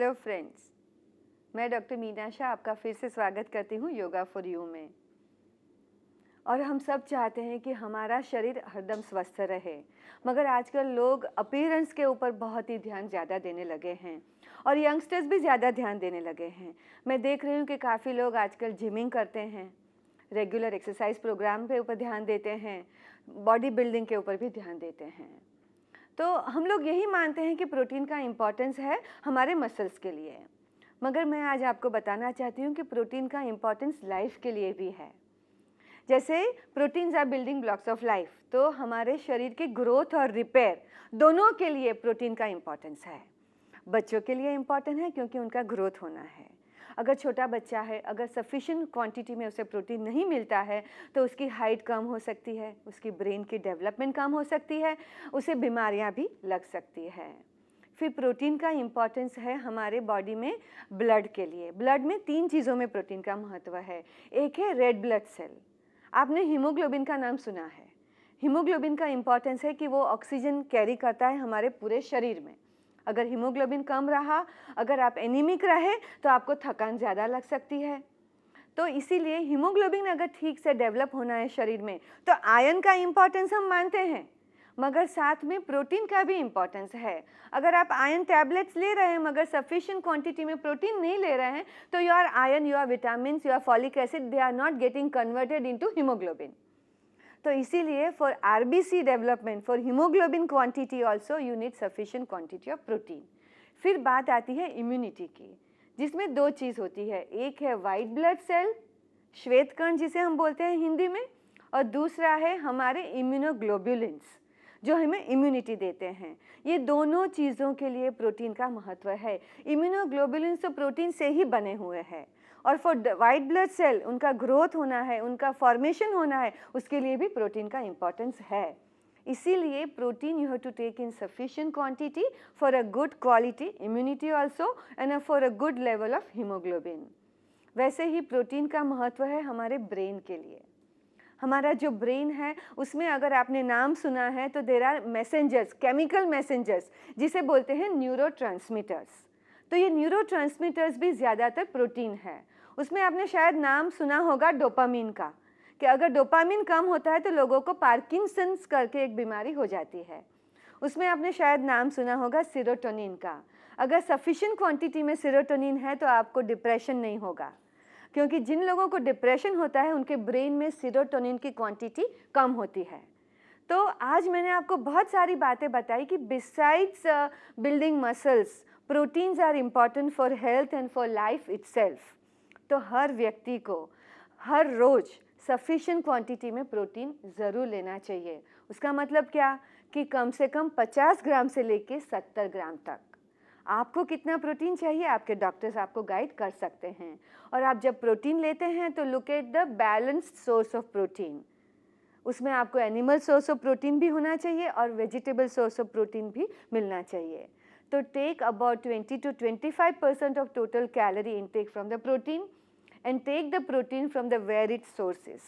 Hello friends, मैं doctor मीनाशा आपका फिर से स्वागत करती हूँ योगा फॉर यू में। और हम सब चाहते हैं कि हमारा शरीर हरदम स्वस्थ रहे, मगर आजकल लोग अपीयरेंस के ऊपर बहुत ही ध्यान ज़्यादा देने लगे हैं और यंगस्टर्स भी ज़्यादा ध्यान देने लगे हैं। मैं देख रही हूँ कि काफ़ी लोग आजकल जिमिंग करते हैं, रेगुलर एक्सरसाइज प्रोग्राम के ऊपर ध्यान देते हैं, बॉडी बिल्डिंग के ऊपर भी ध्यान देते हैं। तो हम लोग यही मानते हैं कि प्रोटीन का इम्पॉर्टेंस है हमारे मसल्स के लिए, मगर मैं आज आपको बताना चाहती हूँ कि प्रोटीन का इम्पॉर्टेंस लाइफ के लिए भी है। जैसे proteins are building blocks of life, तो हमारे शरीर के ग्रोथ और रिपेयर दोनों के लिए प्रोटीन का इम्पॉर्टेंस है। बच्चों के लिए इम्पॉर्टेंट है क्योंकि उनका ग्रोथ होना है। अगर छोटा बच्चा है, अगर सफिशिएंट क्वांटिटी में उसे प्रोटीन नहीं मिलता है तो उसकी हाइट कम हो सकती है, उसकी ब्रेन की डेवलपमेंट कम हो सकती है, उसे बीमारियां भी लग सकती है। फिर प्रोटीन का इम्पॉर्टेंस है हमारे बॉडी में ब्लड के लिए। ब्लड में 3 चीज़ों में प्रोटीन का महत्व है। एक है रेड ब्लड सेल। आपने हीमोग्लोबिन का नाम सुना है। हीमोग्लोबिन का इम्पॉर्टेंस है कि वो ऑक्सीजन कैरी करता है हमारे पूरे शरीर में। अगर हीमोग्लोबिन कम रहा, अगर आप एनीमिक रहे तो आपको थकान ज़्यादा लग सकती है। तो इसीलिए हीमोग्लोबिन अगर ठीक से डेवलप होना है शरीर में तो आयरन का इम्पॉर्टेंस हम मानते हैं, मगर साथ में प्रोटीन का भी इम्पॉर्टेंस है। अगर आप आयरन टैबलेट्स ले रहे हैं मगर सफिशिएंट क्वांटिटी में प्रोटीन नहीं ले रहे हैं तो your iron, your vitamin, your folic acid, they are not getting converted into haemoglobin. तो इसीलिए for RBC development, for haemoglobin quantity also you need sufficient quantity of protein. फिर बात आती है इम्यूनिटी की, जिसमें 2 चीज़ होती है। एक है वाइट ब्लड सेल, श्वेत कण जिसे हम बोलते हैं हिंदी में, और दूसरा है हमारे इम्यूनोग्लोबुलिन्स जो हमें इम्यूनिटी देते हैं। ये दोनों चीज़ों के लिए प्रोटीन का महत्व है। इम्यूनोग्लोबुलिन्स तो प्रोटीन से ही बने हुए हैं, और फॉर वाइट ब्लड सेल उनका ग्रोथ होना है, उनका फॉर्मेशन होना है, उसके लिए भी प्रोटीन का इम्पॉर्टेंस है। इसीलिए protein you have to take in sufficient quantity for a good quality immunity also and for a good level of haemoglobin. वैसे ही प्रोटीन का महत्व है हमारे ब्रेन के लिए। हमारा जो ब्रेन है उसमें अगर आपने नाम सुना है तो there are messengers, chemical messengers, जिसे बोलते हैं न्यूरोट्रांसमीटर्स। तो ये न्यूरोट्रांसमीटर्स भी ज़्यादातर प्रोटीन है। उसमें आपने शायद नाम सुना होगा डोपामीन का, कि अगर डोपामीन कम होता है तो लोगों को पार्किंसंस करके एक बीमारी हो जाती है। उसमें आपने शायद नाम सुना होगा सीरोटोनिन का। अगर सफिशिएंट क्वांटिटी में सीरोटोनिन है तो आपको डिप्रेशन नहीं होगा, क्योंकि जिन लोगों को डिप्रेशन होता है उनके ब्रेन में सीरोटोनिन की क्वांटिटी कम होती है। तो आज मैंने आपको बहुत सारी बातें बताई कि besides building muscles, proteins are important for health and for life itself. तो हर व्यक्ति को हर रोज़ सफिशिएंट क्वांटिटी में प्रोटीन ज़रूर लेना चाहिए। उसका मतलब क्या कि कम से कम 50 ग्राम से लेके 70 ग्राम तक। आपको कितना प्रोटीन चाहिए आपके डॉक्टर्स आपको गाइड कर सकते हैं। और आप जब प्रोटीन लेते हैं तो look at the balanced source of protein. उसमें आपको एनिमल सोर्स ऑफ प्रोटीन भी होना चाहिए और वेजिटेबल सोर्स ऑफ प्रोटीन भी मिलना चाहिए। तो take about 20 to 25% of total calorie intake from the protein and take the protein from the varied sources.